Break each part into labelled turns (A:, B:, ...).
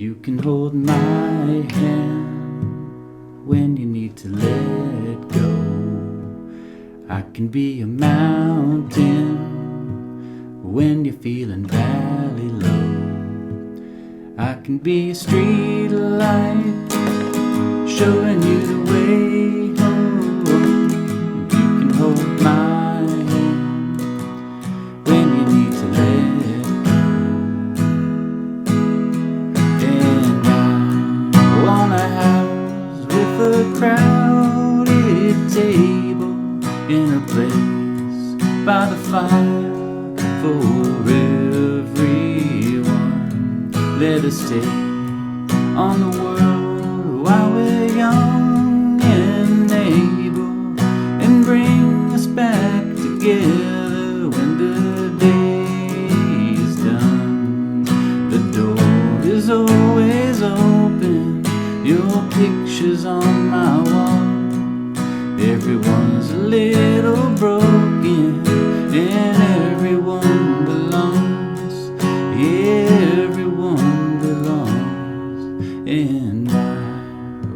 A: You can hold my hand when you need to let go. I can be a mountain when you're feeling valley low. I can be a street light showing you the way home. You can hold my hand when you need to let go. And I want a house with a crowded table in a place by the fire for everyone. Let us stay on the world while we're young and able, and bring us back together when the day's done. The door is always open, your picture's on my wall. Everyone's a little broken, and everyone belongs. Yeah, everyone belongs. And I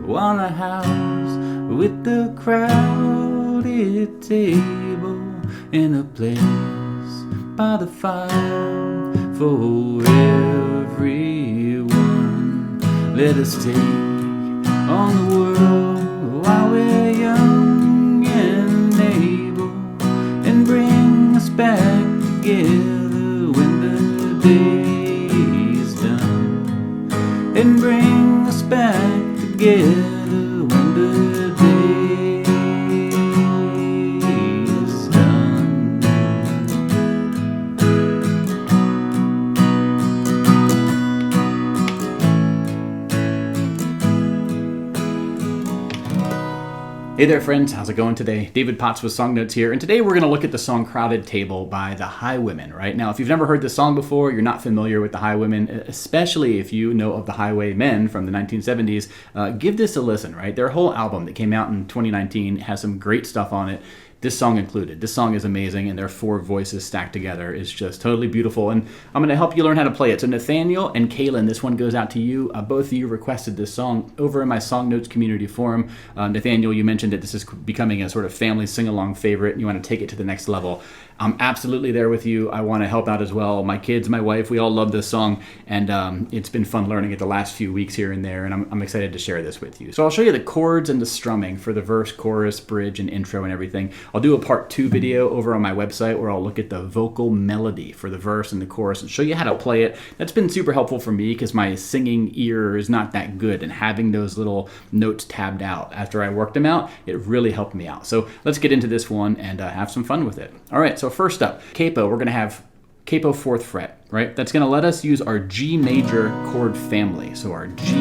A: want a house with a crowded table and a place by the fire for everyone. Let us take on the world while we're young and able, and bring us back together when the day's done. And bring us back together when the day's done. Hey there friends, how's it going today? David Potts with Song Notes here, and today we're going to look at the song Crowded Table by the Highwomen, right? Now, if you've never heard this song before, you're not familiar with the Highwomen, especially if you know of the Highwaymen from the 1970s, give this a listen, right? Their whole album that came out in 2019 has some great stuff on it. This song included. This song is amazing, and their four voices stacked together is just totally beautiful, and I'm going to help you learn how to play it. So Nathanael and Kaylyn, this one goes out to you. Both of you requested this song over in my Song Notes community forum. Nathanael, you mentioned that this is becoming a sort of family sing-along favorite, and you want to take it to the next level. I'm absolutely there with you. I want to help out as well. My kids, my wife, we all love this song, and it's been fun learning it the last few weeks here and there, and I'm excited to share this with you. So I'll show you the chords and the strumming for the verse, chorus, bridge, and intro and everything. I'll do a part 2 video over on my website where I'll look at the vocal melody for the verse and the chorus and show you how to play it. That's been super helpful for me because my singing ear is not that good, and having those little notes tabbed out after I worked them out, it really helped me out. So let's get into this one and have some fun with it. All right, so first up, capo, we're going to have capo 4th fret, right? That's going to let us use our G major chord family. So our G,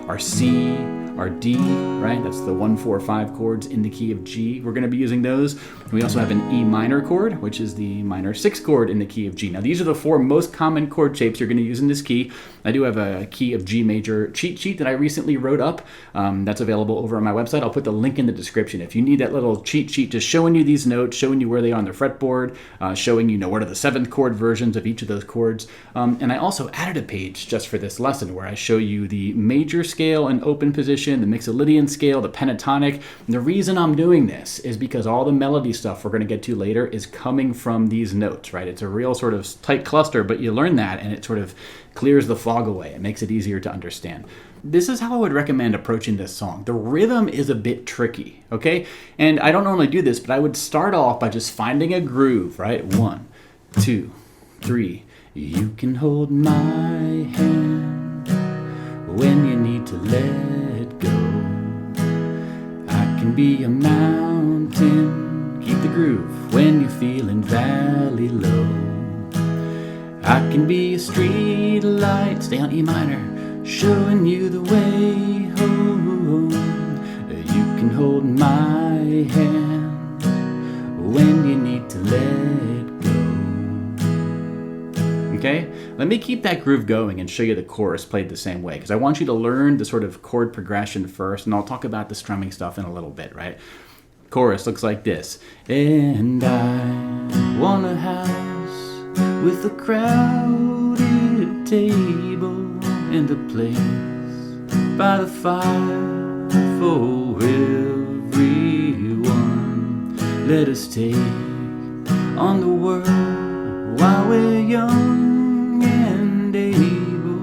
A: our C, our D, right? That's the 1, 4, 5 chords in the key of G. We're going to be using those. We also have an E minor chord, which is the minor 6 chord in the key of G. Now, these are the 4 most common chord shapes you're going to use in this key. I do have a key of G major cheat sheet that I recently wrote up. That's available over on my website. I'll put the link in the description. If you need that little cheat sheet just showing you these notes, showing you where they are on the fretboard, showing you what are the 7th chord versions of each of those chords. And I also added a page just for this lesson where I show you the major scale and open position, the Mixolydian scale, the pentatonic. And the reason I'm doing this is because all the melody stuff we're going to get to later is coming from these notes, right? It's a real sort of tight cluster, but you learn that and it sort of clears the fog away. It makes it easier to understand. This is how I would recommend approaching this song. The rhythm is a bit tricky, okay? And I don't normally do this, but I would start off by just finding a groove, right? 1, 2, 3. You can hold my hand when you need to let go. I can be a mountain, keep the groove when you're feeling valley low. I can be a street light, stay on E minor, showing you the way home. You can hold my hand when you need to let go. Okay, let me keep that groove going and show you the chorus played the same way, because I want you to learn the sort of chord progression first, and I'll talk about the strumming stuff in a little bit, right? Chorus looks like this. And I want a house with a crowded table in the place by the fire for everyone. Let us take on the world while we're young and able,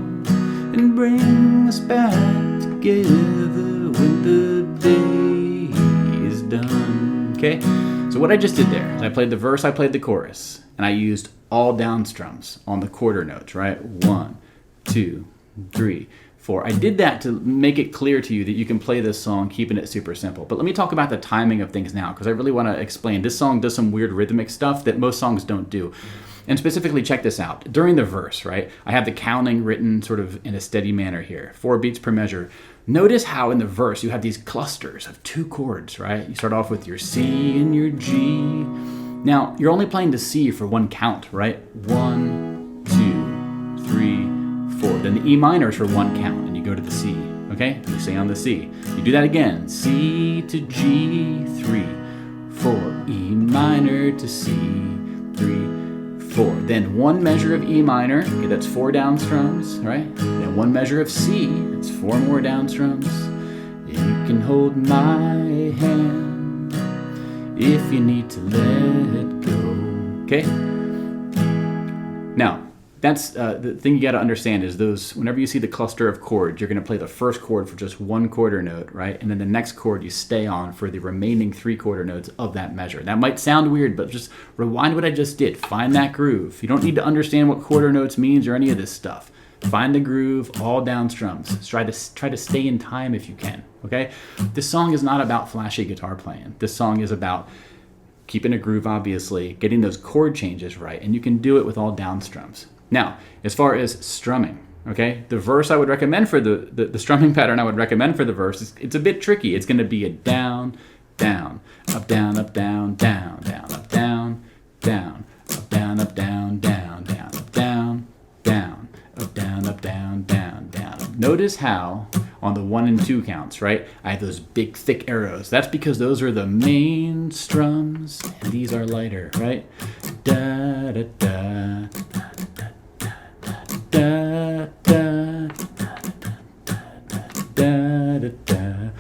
A: and bring us back together when the day is done. Okay? So what I just did there is I played the verse, I played the chorus, and I used all down strums on the quarter notes, right? 1, 2, 3, 4. I did that to make it clear to you that you can play this song keeping it super simple. But let me talk about the timing of things now, because I really want to explain. This song does some weird rhythmic stuff that most songs don't do. And specifically, check this out. During the verse, right, I have the counting written sort of in a steady manner here, 4 beats per measure. Notice how in the verse you have these clusters of 2 chords, right? You start off with your C and your G. Now, you're only playing the C for 1 count, right? 1, 2, 3, 4. Then the E minor is for 1 count, and you go to the C, okay? You stay on the C. You do that again. C to G, 3, 4. E minor to C, 3, 4. Then 1 measure of E minor, okay, that's 4 down strums, right? Then 1 measure of C, that's 4 more down strums. You can hold my hand if you need to let it go, okay? Now, that's the thing you got to understand is those, whenever you see the cluster of chords, you're going to play the first chord for just 1 quarter note, right? And then the next chord you stay on for the remaining 3 quarter notes of that measure. That might sound weird, but just rewind what I just did. Find that groove. You don't need to understand what quarter notes means or any of this stuff. Find the groove, all down strums. Try to stay in time if you can, okay? This song is not about flashy guitar playing. This song is about keeping a groove, obviously, getting those chord changes right, and you can do it with all down strums. Now, as far as strumming, okay, the verse I would recommend for the strumming pattern I would recommend for the verse, it's a bit tricky. It's going to be a down, down, up, down, up, down, down, down, up, down, down, up, down, up, down, down, down, up, down, down, up, down, up, down, down, down. Notice how on the 1 and 2 counts, right, I have those big thick arrows. That's because those are the main strums, and these are lighter, right? Da da da. Da, da, da, da, da.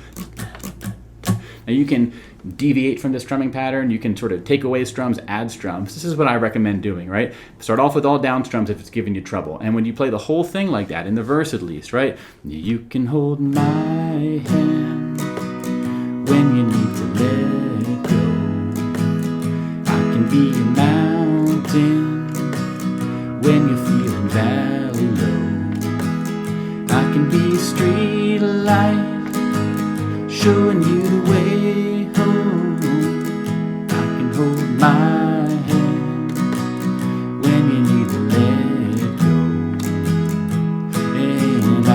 A: Now you can deviate from the strumming pattern. You can sort of take away strums, add strums. This is what I recommend doing, right? Start off with all down strums if it's giving you trouble. And when you play the whole thing like that, in the verse at least, right? You can hold my hand when you need to let it go. I can be a mountain when you're feeling valley low. I can be a street light showing you the way home. I can hold my hand when you need to let it go. And I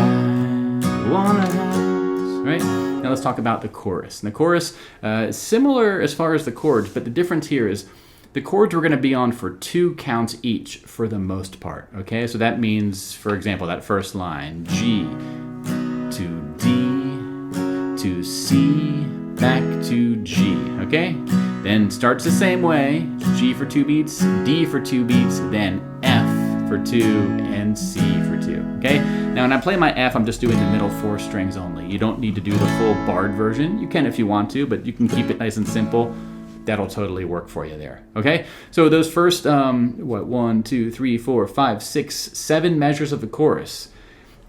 A: want a house, right? Now let's talk about the chorus. And the chorus is similar as far as the chords, but the difference here is the chords we're going to be on for 2 counts each for the most part, okay? So that means, for example, that first line, G to D to C, back to G, okay? Then starts the same way, G for 2 beats, D for 2 beats, then F for 2, and C for 2, okay? Now when I play my F, I'm just doing the middle 4 strings only. You don't need to do the full barred version. You can if you want to, but you can keep it nice and simple. That'll totally work for you there, okay? So those first, 1, 2, 3, 4, 5, 6, 7 measures of the chorus,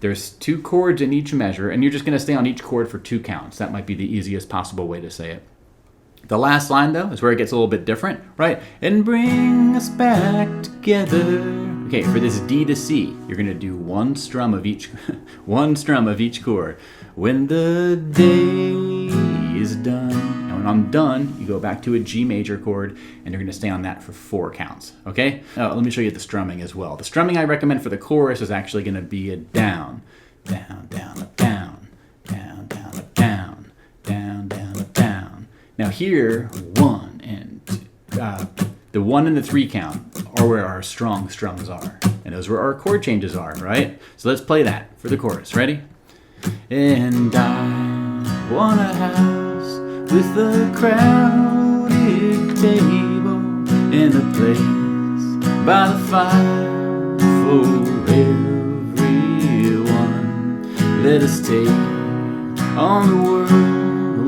A: there's 2 chords in each measure, and you're just gonna stay on each chord for 2 counts. That might be the easiest possible way to say it. The last line, though, is where it gets a little bit different, right? And bring us back together. Okay, for this D to C, you're gonna do 1 strum of each, 1 strum of each chord. When the day is done. And when I'm done, you go back to a G major chord, and you're gonna stay on that for 4 counts, okay? Let me show you the strumming as well. The strumming I recommend for the chorus is actually gonna be a down, down, down, up, down, down, down, up, down, down, down, up, down. Now here, 1 and 2, the 1 and the 3 count are where our strong strums are, and those where our chord changes are, right? So let's play that for the chorus. Ready? And I want a house with a crowded table and a place by the fire for everyone. let us take on the world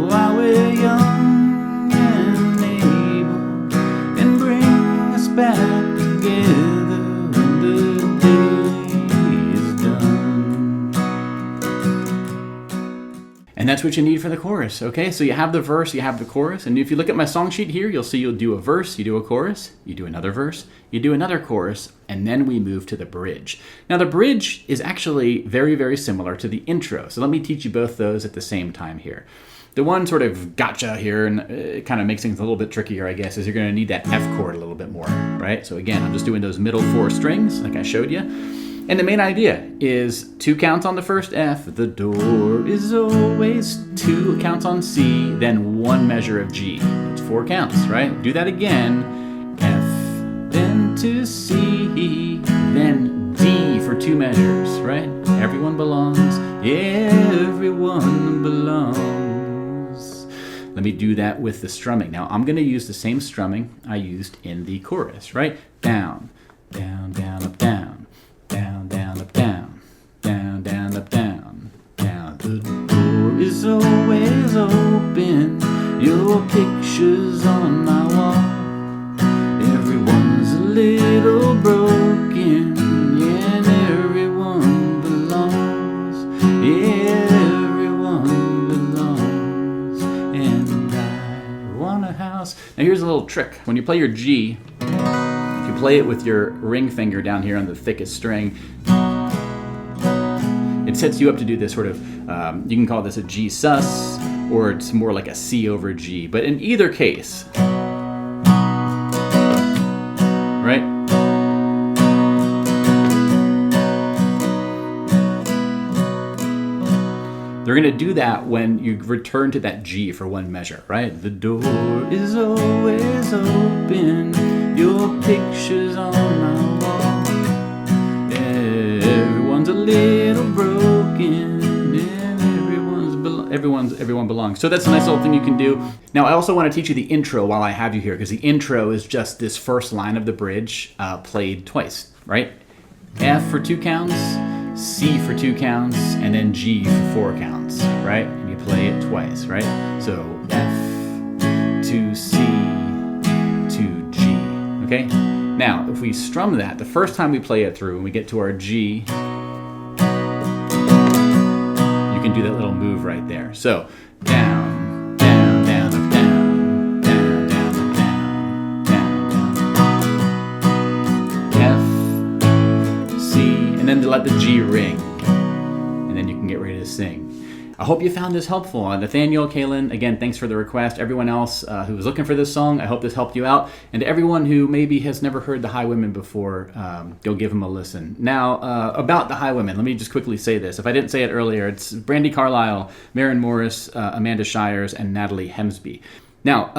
A: while we're young and able, and bring us back together when the day is done. And that's what you need for the chorus, okay? So you have the verse, you have the chorus, and if you look at my song sheet here, you'll see you'll do a verse, you do a chorus, you do another verse, you do another chorus, and then we move to the bridge. Now the bridge is actually very, very similar to the intro, so let me teach you both those at the same time here. The one sort of gotcha here, and it kind of makes things a little bit trickier, I guess, is you're going to need that F chord a little bit more, right? So again, I'm just doing those middle 4 strings like I showed you. And the main idea is 2 counts on the first F, the door is always 2 counts on C, then 1 measure of G. It's 4 counts, right? Do that again. F, then to C, then D for 2 measures, right? Everyone belongs, yeah, everyone belongs. Let me do that with the strumming. Now I'm going to use the same strumming I used in the chorus, right? Down, down, down, up, down. Down, down, up, down. Down, down, up, down. Down. The door is always open. Your picture's on my wall. Everyone's a little broken. Yeah, and everyone belongs. Yeah, everyone belongs. And I want a house. Now here's a little trick. When you play your G, play it with your ring finger down here on the thickest string, it sets you up to do this sort of, you can call this a G sus, or it's more like a C over G. But in either case, right? They're going to do that when you return to that G for 1 measure, right? The door is always open. Your picture's on my wall. Everyone's a little broken, and everyone belongs. So that's a nice little thing you can do. Now I also want to teach you the intro while I have you here, because the intro is just this first line of the bridge played twice, right? F for 2 counts, C for 2 counts, and then G for 4 counts, right? And you play it twice, right? So F to C to G. Okay? Now, if we strum that, the first time we play it through and we get to our G, you can do that little move right there. So, down, down, down, up, down, down, down, up, down, down, down. F, C, and then to let the G ring. And then you can get ready to sing. I hope you found this helpful. Nathanael, Kaylyn, again, thanks for the request. Everyone else who was looking for this song, I hope this helped you out. And to everyone who maybe has never heard the Highwaymen before, go give them a listen. Now, about the Highwaymen, let me just quickly say this. If I didn't say it earlier, it's Brandy Carlisle, Maren Morris, Amanda Shires, and Natalie Hemby. Now,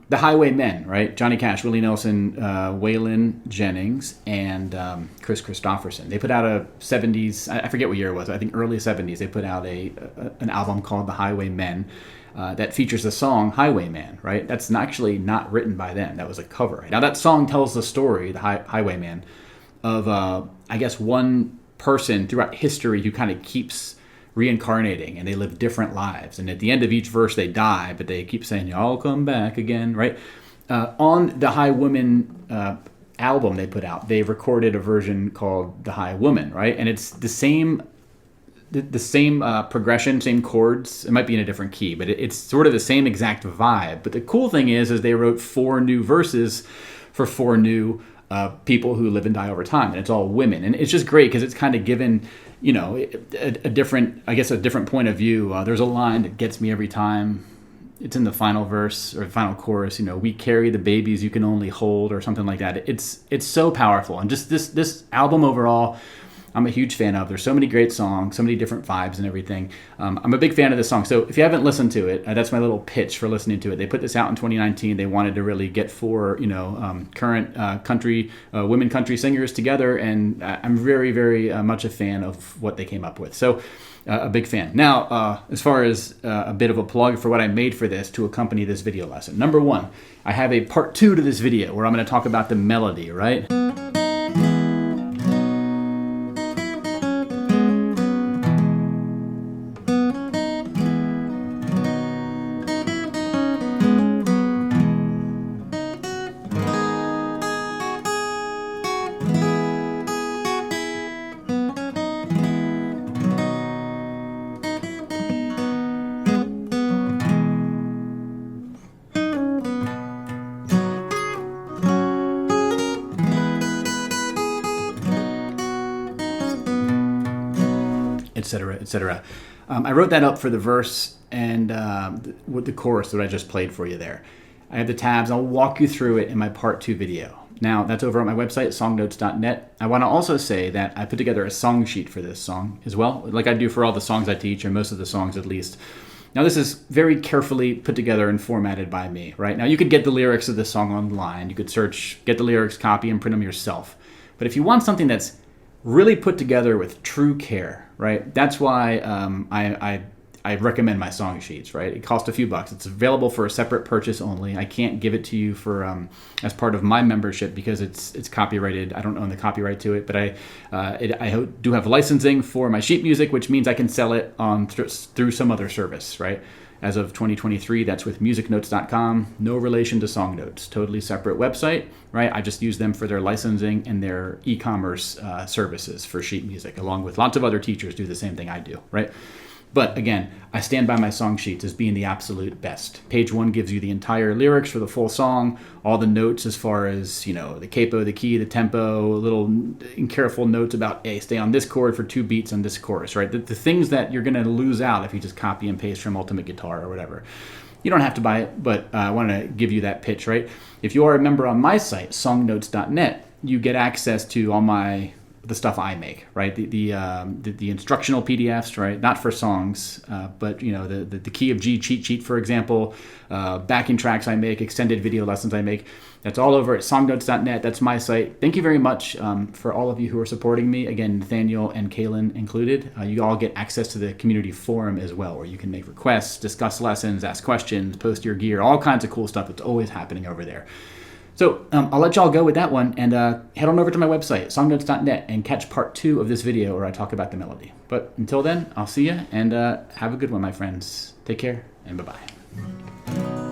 A: the Highwaymen, right? Johnny Cash, Willie Nelson, Waylon Jennings, and Chris Christopherson. They put out a 70s, I forget what year it was, I think early 70s, they put out an album called The Highwaymen that features the song Highwayman, right? That's actually not written by them. That was a cover. Now, that song tells the story, the Highwayman, of, I guess, one person throughout history who kind of keeps reincarnating, and they live different lives, and at the end of each verse they die, but they keep saying, "I'll come back again," right? On the Highwomen album they put out, they recorded a version called The Highwoman, right? And it's the same progression, same chords. It might be in a different key, but it's sort of the same exact vibe. But the cool thing is they wrote 4 new verses for 4 new people who live and die over time, and it's all women, and it's just great because it's kind of given, you know, a different point of view. There's a line that gets me every time. It's in the final verse or final chorus. You know, we carry the babies you can only hold, or something like that. It's so powerful, and just this album overall, I'm a huge fan of. There's so many great songs, so many different vibes and everything. I'm a big fan of this song. So if you haven't listened to it, that's my little pitch for listening to it. They put this out in 2019. They wanted to really get 4, current women country singers together, and I'm very, very much a fan of what they came up with. So a big fan. Now, as far as a bit of a plug for what I made for this to accompany this video lesson. Number 1, I have a part 2 to this video where I'm going to talk about the melody, right? etc., etc. I wrote that up for the verse and with the chorus that I just played for you there. I have the tabs. I'll walk you through it in my part 2 video. Now, that's over on my website, songnotes.net. I want to also say that I put together a song sheet for this song as well, like I do for all the songs I teach, or most of the songs at least. Now, this is very carefully put together and formatted by me, right? Now, you could get the lyrics of this song online. You could search, get the lyrics, copy, and print them yourself. But if you want something that's really put together with true care, right? That's why I recommend my song sheets, right? It costs a few bucks. It's available for a separate purchase only. I can't give it to you for as part of my membership because it's copyrighted. I don't own the copyright to it, but I do have licensing for my sheet music, which means I can sell it on through some other service, right? As of 2023, that's with musicnotes.com. No relation to Song Notes. Totally separate website, right? I just use them for their licensing and their e-commerce services for sheet music, along with lots of other teachers do the same thing I do, right? But again, I stand by my song sheets as being the absolute best. Page 1 gives you the entire lyrics for the full song, all the notes as far as, the capo, the key, the tempo, little careful notes about, hey, stay on this chord for 2 beats on this chorus, right? The things that you're going to lose out if you just copy and paste from Ultimate Guitar or whatever. You don't have to buy it, but I want to give you that pitch, right? If you are a member on my site, songnotes.net, you get access to all the stuff I make, right? The instructional PDFs, right? Not for songs, but the key of G cheat sheet, for example, backing tracks I make, extended video lessons I make. That's all over at songnotes.net. That's my site. Thank you very much for all of you who are supporting me. Again, Nathanael and Kaylyn included. You all get access to the community forum as well, where you can make requests, discuss lessons, ask questions, post your gear, all kinds of cool stuff that's always happening over there. So I'll let y'all go with that one and head on over to my website, songnotes.net, and catch part 2 of this video where I talk about the melody. But until then, I'll see you and have a good one, my friends. Take care and bye-bye.